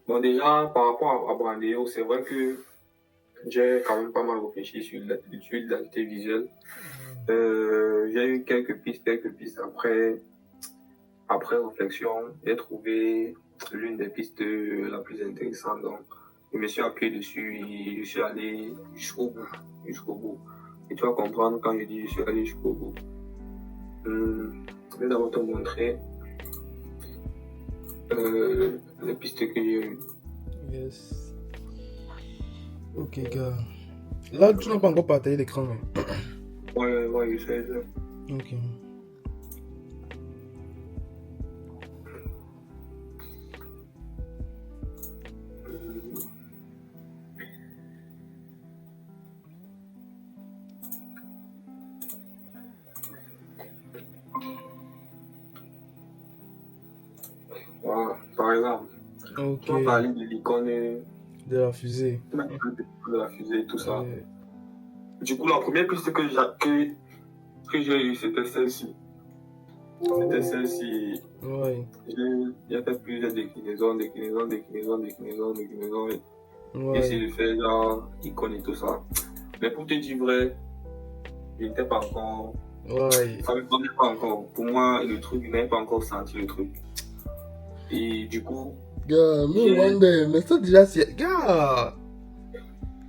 Bon, déjà, par rapport à Brandéo, c'est vrai que j'ai quand même pas mal réfléchi sur l'identité visuelle. J'ai eu quelques pistes après réflexion. J'ai trouvé l'une des pistes la plus intéressante. Donc, je me suis appuyé dessus et je suis allé jusqu'au bout. Et tu vas comprendre quand je dis je suis allé jusqu'au bout. Je vais d'abord te montrer les pistes que j'ai eues. Yes. Ok, gars. Là, tu n'as pas encore partagé l'écran. Ouais, je sais. Ok. Voilà, par exemple. Ok. Tu m'as parlé de l'icône De la fusée. de la fusée et tout ça. Ouais. Du coup, la première piste que j'ai eue, c'était celle-ci. C'était celle-ci. Ouais. J'ai fait plusieurs déclinaisons. J'ai essayé Ouais. de faire genre icône et tout ça. Mais pour te dire vrai, je n'étais pas encore. Ouais. Ça ne me parlait pas encore. Pour moi, le truc, je n'avais pas encore senti le truc. Et du coup. Gars, mais ça déjà, c'est. Gars!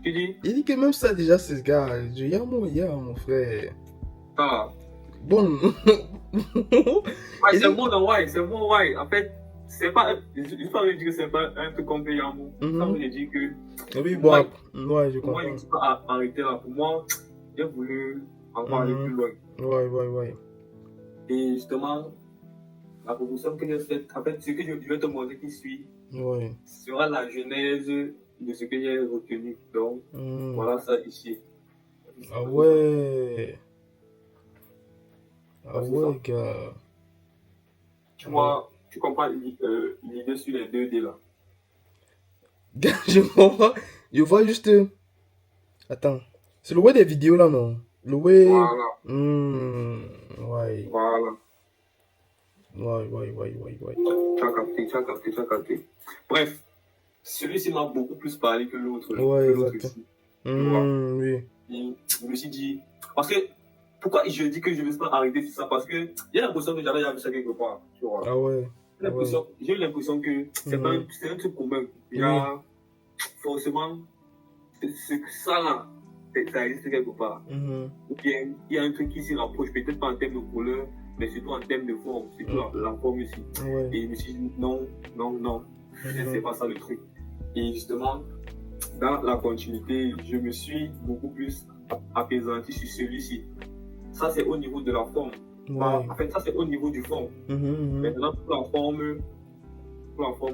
Tu dis? Il dit que même ça déjà, c'est. Gars, il y a mon frère. Ah. Bon. Ouais, c'est bon, ouais, c'est bon, ouais. En fait, c'est pas. Je pas dire que c'est pas un truc qu'on peut y avoir. Ça veut dire que. Oui, bon, ouais, je Pour moi, comprends. je ne suis pas arrêté là. Pour moi, j'ai voulu encore aller plus loin. Ouais. Et justement, la proposition que j'ai faite, en fait, ce que je vais te montrer qui suit, sera la genèse de ce que j'ai retenu. Donc, voilà ça ici. Ah ouais. Ah C'est ouais, ça. gars. Tu vois, tu comprends l'idée sur les 2D là. Gars, je vois juste. Attends. C'est le way des vidéos là, non? Le way. Voilà. Ouais. Voilà. Ouais. Tu as capté. Bref, celui-ci m'a beaucoup plus parlé que l'autre Ouais, ici. Tu vois. oui. Et je me suis dit, parce que, pourquoi je dis que je ne vais pas arrêter sur ça? Parce que j'ai l'impression que j'avais vu ça quelque part, tu vois. Ah ouais. J'ai l'impression que c'est pas c'est un truc commun. Il y a forcément ça là, ça existe quelque part. Ou bien il y a un truc qui s'y rapproche, peut-être pas en termes de couleur, mais surtout en termes de forme, surtout la forme ici. Et je me suis dit non, c'est pas ça le truc. Et justement, dans la continuité, je me suis beaucoup plus apaisanti sur celui-ci. Ça, c'est au niveau de la forme. En fait, ça, c'est au niveau du fond. Maintenant, pour la forme,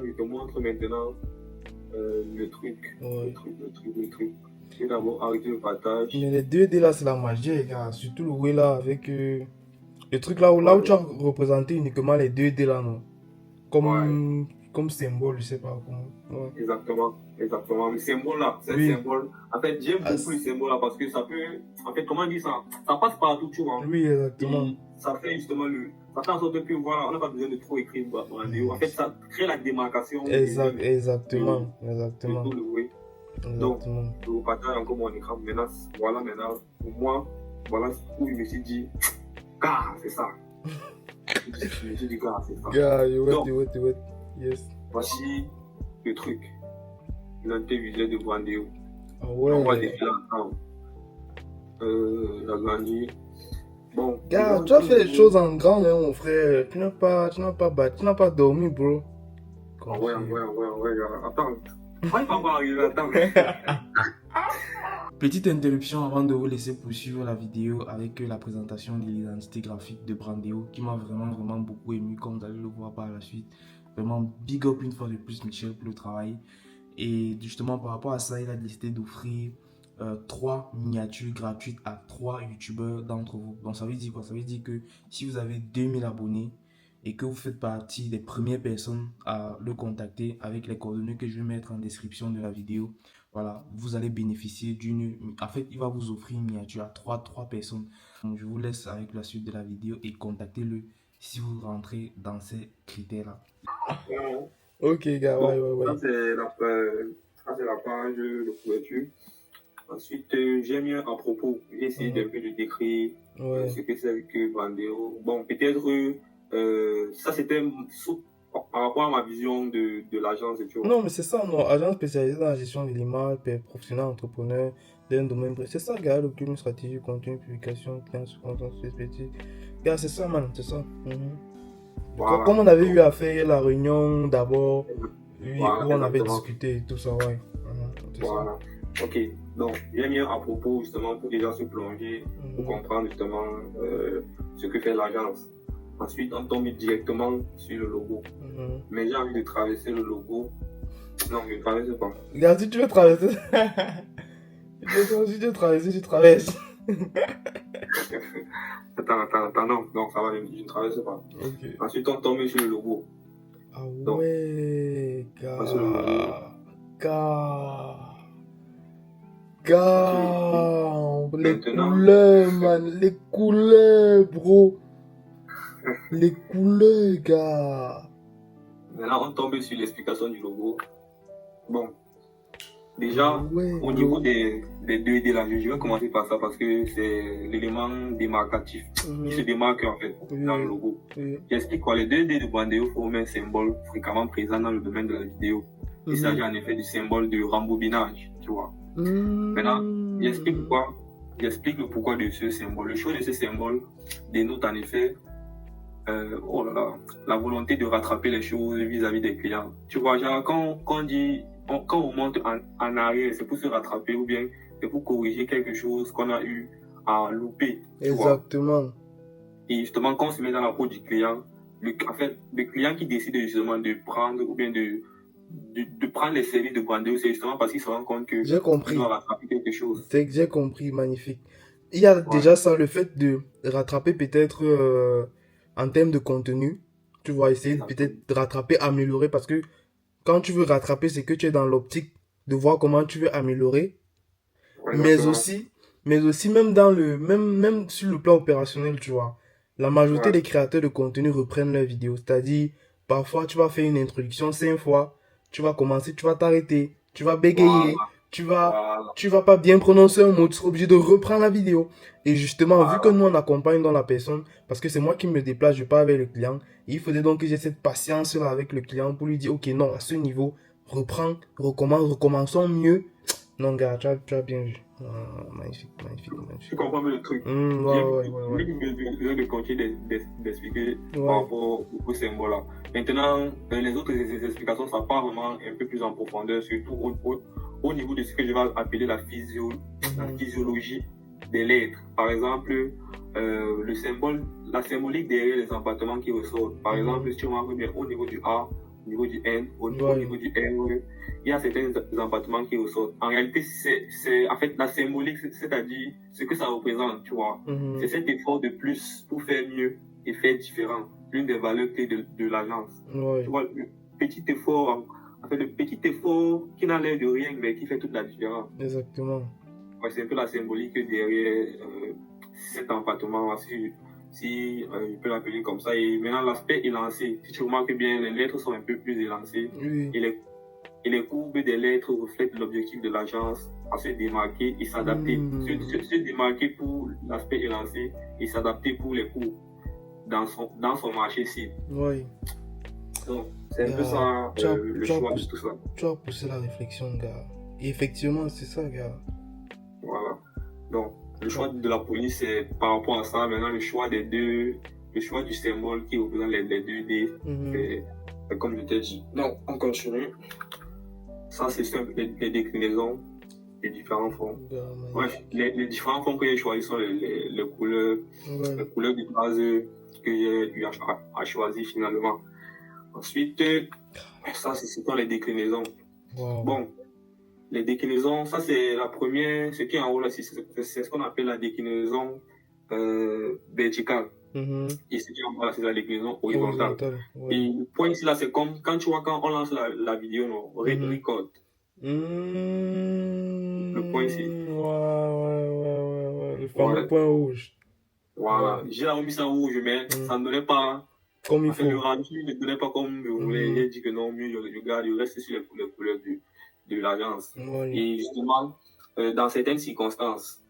je te montre maintenant le truc. Je vais d'abord arrêter le partage. Mais les 2D là, c'est la magie, gars. Surtout le way là, avec le truc là où tu as représenté uniquement les 2D là, non? Comme symbole, je sais pas comment. Ouais. Exactement. Le symbole là, c'est un symbole. En fait, j'aime beaucoup le symbole là parce que ça peut. En fait, comment dire ça? Ça passe partout, tu vois. Oui, exactement. Et ça fait justement ça fait en sorte que voilà, on n'a pas besoin de trop écrire Brandéo. En fait, ça crée la démarcation. Exactement. Tout le way. Donc, je vous partage encore mon écran. Maintenant, pour moi, voilà où je me suis dit, c'est ça. Je me suis dit, c'est ça. Yeah, you wait. Yes. Voici le truc. L'identité visuelle de Brandéo. Ah ouais. On va défiler ensemble. La grandie. Bon. Gars, tu as fait les choses en grand, hein, mon frère. Tu n'as pas dormi, bro. Ouais. Attends. Pas encore arrivé, attends. Petite interruption avant de vous laisser poursuivre la vidéo avec la présentation de l'identité graphique de Brandéo qui m'a vraiment beaucoup ému, comme vous allez le voir par la suite. Vraiment big up une fois de plus Michel pour le travail. Et justement par rapport à ça, il a décidé d'offrir 3 miniatures gratuites à 3 youtubeurs d'entre vous. Donc ça veut dire quoi? Ça veut dire que si vous avez 2000 abonnés et que vous faites partie des premières personnes à le contacter avec les coordonnées que je vais mettre en description de la vidéo, voilà, vous allez bénéficier d'une... En fait, il va vous offrir une miniature à 3 personnes. Donc, je vous laisse avec la suite de la vidéo et contactez-le si vous rentrez dans ces critères-là. Ok, gars, Bon, ouais, ouais, ouais. ça, c'est la page de couverture. Ensuite, j'ai mis un à propos. J'ai essayé d'un peu de décrire Ouais. ce que c'est que Brandéo. Bon, peut-être, ça c'était par rapport à ma vision de l'agence, tu vois. Non, mais c'est ça, non. Agent spécialisé dans la gestion de l'image, professionnel entrepreneur d'un domaine précis. C'est ça, gars, une stratégie, contenu, publication, client sur content spécifique. Gars, c'est ça, man, c'est ça. Comme Voilà. on avait eu Donc, à faire la réunion d'abord, oui, voilà, où on avait exactement. discuté et tout ça, ouais. C'est ça. Voilà. Ok. Donc, j'ai mis un à propos justement pour déjà se plonger, pour comprendre justement ce que fait l'agence. Ensuite, on tombe directement sur le logo. Mais j'ai envie de traverser le logo. Non, je ne traverse pas. Gars, si tu veux traverser, si tu veux traverser, tu traverses. Attends, non, non, ça va, je ne traverse pas. Ok. Ensuite, on tombe sur le logo. Ah Donc, ouais, sur le logo. gars. Ok. Gars, les Maintenant, couleurs, man, les couleurs, bro. Les couleurs, gars. maintenant, on tombe sur l'explication du logo. Bon, Ah déjà, ouais, au niveau des 2D, là, je vais commencer par ça parce que c'est l'élément démarcatif qui se démarque en fait dans le logo. J'explique quoi, les 2D de Bandeo forment un symbole fréquemment présent dans le domaine de la vidéo. Il s'agit en effet du symbole de rembobinage, tu vois. Maintenant, j'explique le pourquoi de ce symbole. Le choix de ce symbole dénote en effet oh là là, la volonté de rattraper les choses vis-à-vis des clients. Tu vois, genre, quand on dit, quand on monte en arrière, c'est pour se rattraper ou bien c'est pour corriger quelque chose qu'on a eu à louper. Tu exactement. vois. Et justement, quand on se met dans la peau du client, en fait, le client qui décide justement de prendre ou bien de prendre les services de Brandeo, c'est justement parce qu'il se rend compte qu'il doit rattraper quelque chose. J'ai compris, magnifique. Il y a déjà ça, le fait de rattraper peut-être en termes de contenu. Tu vas essayer peut-être de rattraper, améliorer, parce que quand tu veux rattraper, c'est que tu es dans l'optique de voir comment tu veux améliorer. Ouais, Mais aussi même sur le plan opérationnel, tu vois. La majorité des créateurs de contenu reprennent leurs vidéos. C'est-à-dire, parfois, tu vas faire une introduction 5 fois, tu vas commencer, tu vas t'arrêter, tu vas bégayer, tu vas pas bien prononcer un mot, tu seras obligé de reprendre la vidéo. Et justement, vu que nous, on accompagne dans la personne, parce que c'est moi qui me déplace, je parle avec le client, il faudrait donc que j'ai cette patience-là avec le client pour lui dire, ok, non, à ce niveau, reprends, recommence, recommençons mieux. Non, gars, tu as bien vu. Magnifique, magnifique, magnifique. Tu comprends le truc. Ouais. J'ai besoin de continuer d'expliquer par rapport au symbole-là. Maintenant, les autres explications, ça part vraiment un peu plus en profondeur, surtout au niveau de ce que je vais appeler la physiologie des lettres. Par exemple, le symbole, la symbolique derrière les empattements qui ressortent. Par exemple, si tu remarques bien au niveau du A, au niveau du N, au niveau du R, il y a certains empattements qui ressortent. En réalité, c'est en fait la symbolique, c'est-à-dire ce que ça représente, tu vois. C'est cet effort de plus pour faire mieux et faire différent. L'une des valeurs clés de l'agence. Tu vois, le petit effort, en fait, le petit effort qui n'a l'air de rien, mais qui fait toute la différence. Exactement. Ouais, c'est un peu la symbolique derrière cet empattement, si je peux l'appeler comme ça. Et maintenant, l'aspect élancé. Si tu remarques bien, les lettres sont un peu plus élancées. Et les courbes des lettres reflètent l'objectif de l'agence à se démarquer et s'adapter. Se démarquer pour l'aspect élancé et s'adapter pour les courbes dans son marché cible. Oui. Donc, c'est un peu ça le choix de tout ça. Tu as poussé la réflexion, gars. Et effectivement, c'est ça, gars. Voilà. Donc, le choix de la police, c'est par rapport à ça. Maintenant, le choix du symbole qui représente les 2D, c'est comme je t'ai dit. Donc, on continue. Ça, c'est les déclinaisons des différents fonds. Bref, les différents fonds que j'ai choisis sont les couleurs de base que j'ai eu à choisir finalement. Ensuite, ça, c'est quoi les déclinaisons? Bon, les déclinaisons, ça c'est la première, ce qui est en haut là, c'est ce qu'on appelle la déclinaison verticale. Et ce qui est en bas, c'est la déclinaison horizontale. Et le point ici là, c'est comme quand tu vois quand on lance la vidéo, non, record. Le point ici. Ouais. Le fameux point rouge. Voilà. J'ai remis ça rouge, mais ça ne donnait pas Comme il En fait, le faut. rendu ne donnait pas comme je voulais. J'ai dit que non, mieux, je garde, je reste sur les couleurs de l'agence. Ouais. Et justement, dans certaines circonstances,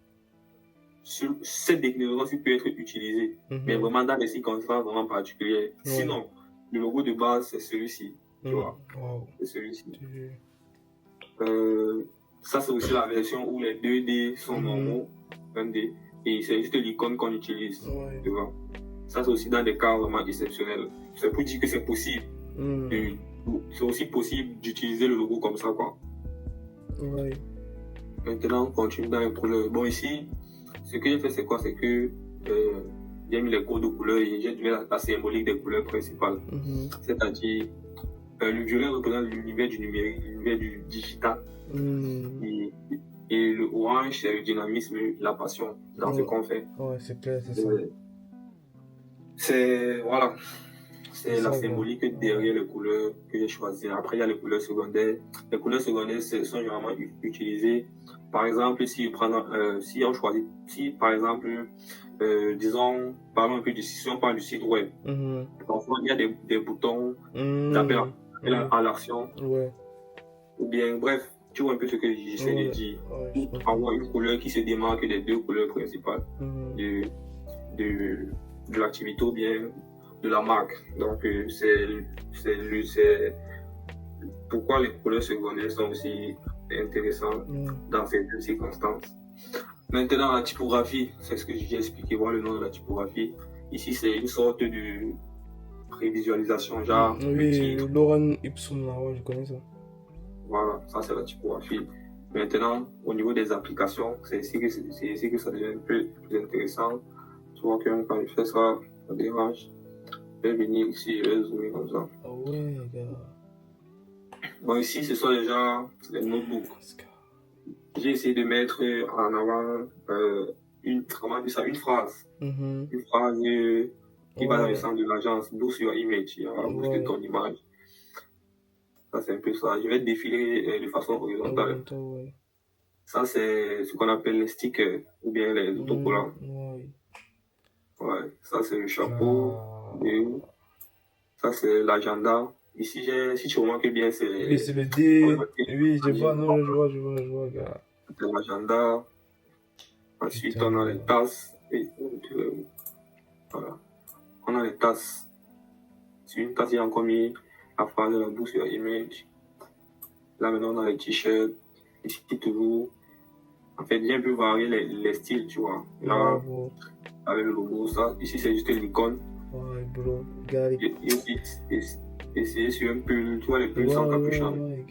cette déclinaison peut être utilisée, mais vraiment dans des circonstances vraiment particulières. Ouais. Sinon, le logo de base, c'est celui-ci. Tu vois, Wow. c'est celui-ci. Ça, c'est aussi la version où les 2D sont normaux, 1D, et c'est juste l'icône qu'on utilise. Ouais. Tu vois. Ça, c'est aussi dans des cas vraiment exceptionnels. C'est pour dire que c'est possible. C'est aussi possible d'utiliser le logo comme ça, quoi. Ouais. Maintenant, on continue dans les couleurs. Bon, ici, ce que j'ai fait, c'est quoi? C'est que j'ai mis les codes de couleurs et j'ai donné la symbolique des couleurs principales. C'est-à-dire, le violet représente l'univers du numérique, l'univers du digital. Et le orange, c'est le dynamisme, la passion dans ce qu'on fait. Ouais, c'est clair, c'est ça. Voilà. C'est la symbolique derrière les couleurs que j'ai choisies. Après, il y a les couleurs secondaires. Les couleurs secondaires sont généralement utilisées. Par exemple, si on choisit, si par exemple, disons, parlons un peu si on parle du site web, parfois il y a des boutons d'appel à l'action. Ouais. Ou bien, bref, tu vois un peu ce que j'essaie de dire. Avoir une couleur qui se démarque des deux couleurs principales de l'activité ou bien de la marque. Donc, c'est pourquoi les couleurs secondaires sont aussi intéressantes dans certaines circonstances. Maintenant, la typographie, c'est ce que j'ai expliqué, voir le nom de la typographie. Ici, c'est une sorte de prévisualisation, genre le titre. Lorem Ipsum, là, ouais, je connais ça. Voilà, ça c'est la typographie. Maintenant, au niveau des applications, c'est ici que ça devient un peu plus intéressant. Tu vois que quand je fais ça, ça dérange. Je vais venir ici, je vais zoomer comme ça. Ah ouais, gars. Bon, ici, ce sont déjà les notebooks. J'ai essayé de mettre en avant une phrase. Une phrase qui va dans le sens de l'agence, boost your image, booster ton image. Ça, c'est un peu ça. Je vais défiler de façon horizontale. Ça, c'est ce qu'on appelle les stickers ou bien les autocollants. Ouais, ça, c'est le chapeau. Et ça, c'est l'agenda. Ici, si tu remarques bien, c'est... Oui, c'est le D. Oui, je vois, non, je vois, gars. C'est l'agenda. Ensuite, on a les tasses. Voilà. On a les tasses. Sur une tasse, il y a encore mis la phrase de la boost your image. Là, maintenant, on a les t-shirts. Ici, toujours. En fait, j'ai un peu varié les styles, tu vois. Là, avec le logo, ça. Ici, c'est juste l'icône. Ouais, bro. Gars, et c'est sur un pull, tu vois, les pulls sans capuchon. Ouais,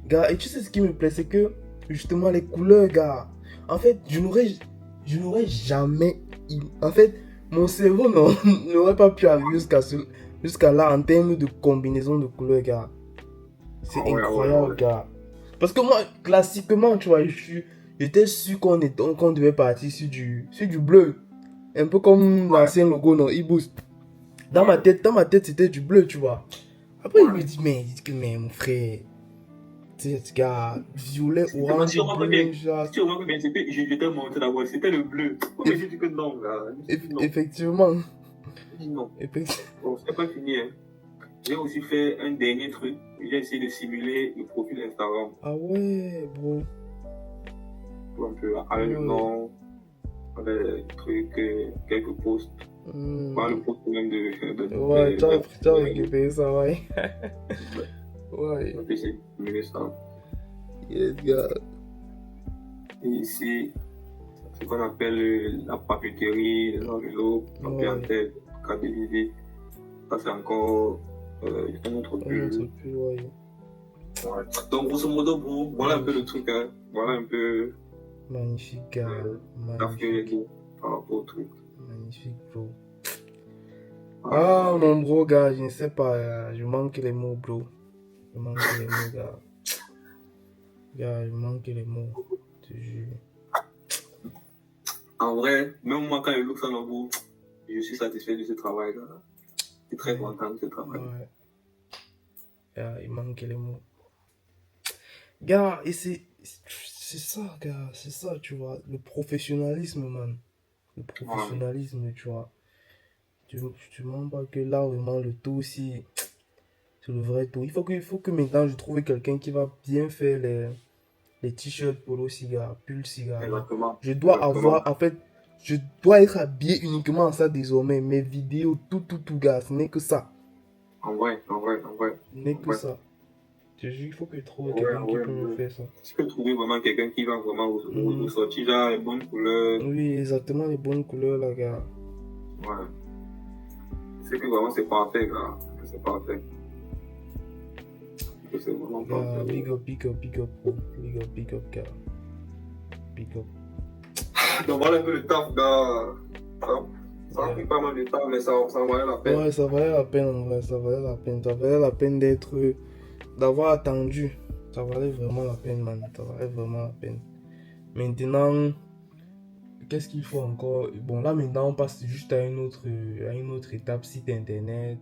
gars, et tu sais ce qui me plaît, c'est que, justement, les couleurs, gars. En fait, je n'aurais jamais... En fait, mon cerveau n'aurait pas pu arriver jusqu'à là en termes de combinaison de couleurs, gars. C'est incroyable, gars. Parce que moi, classiquement, tu vois, j'étais sûr qu'on devait partir sur du bleu. Un peu comme l'ancien logo, non, e-boost. Dans ma tête, c'était du bleu, tu vois. Après, il me dit, mais mon frère, tu sais, gars, violet, orange, bleu, genre. Si tu remarques bien, j'étais monté d'abord, c'était le bleu. Pourquoi j'ai dit que non, là? Effectivement. Non. Bon, c'est pas fini, hein. J'ai aussi fait un dernier truc. J'ai essayé de simuler le profil Instagram. Ah ouais, bro. Un peu avec le nom, avec des trucs, quelques posts. Pas le post même de ouais, tu as récupéré ça, ouais. Ouais. On peut essayer de simuler ça. Yes, gars. Et ici, ce qu'on appelle la papeterie, les enveloppes, papier en tête, carte de visite. Ça, c'est encore un autre pull. Ouais. Donc, grosso modo, bro, voilà un peu le truc, hein. Voilà un peu. Magnifique, gars. Magnifique. Par rapport au truc. Magnifique, bro. Ah, mon bro, gars, je ne sais pas. Je manque les mots, bro. Je manque les mots, gars. Gars, je manque les mots. Je te jure. En vrai, même moi, quand je look ça dans le bout, je suis satisfait de ce travail-là. Je suis très content de ce travail. Ouais. Gars, il manque les mots. Gars, et c'est ça, gars. C'est ça, tu vois. Le professionnalisme, man. Le professionnalisme, tu vois. Je te mens pas que là, vraiment, le tout aussi, c'est le vrai tout. Il faut que maintenant je trouve quelqu'un qui va bien faire les t-shirts polo cigare, pull cigare. Exactement. Je dois Exactement. avoir, en fait, je dois être habillé uniquement en ça désormais. Mes vidéos, tout, gars, ce n'est que ça. En vrai. Ce n'est que ça. Je te jure, il faut que je trouve En quelqu'un qui vrai. peut me faire ça. Tu peux trouver vraiment quelqu'un qui va vraiment vous sortir genre les bonnes couleurs. Oui, exactement les bonnes couleurs, là, gars. Ouais. C'est que vraiment c'est parfait, gars. C'est parfait. C'est vraiment parfait. Big up, bro. Big up, gars. Big up. Donc voilà un peu le taf, gars. Ça a pris pas mal de temps, mais ça valait la peine. Ouais, ça valait la peine, en vrai. Ça valait la peine d'avoir attendu. Ça valait vraiment la peine, man. Ça valait vraiment la peine. Maintenant, qu'est-ce qu'il faut encore? Bon, là, maintenant, on passe juste à une autre étape, site internet.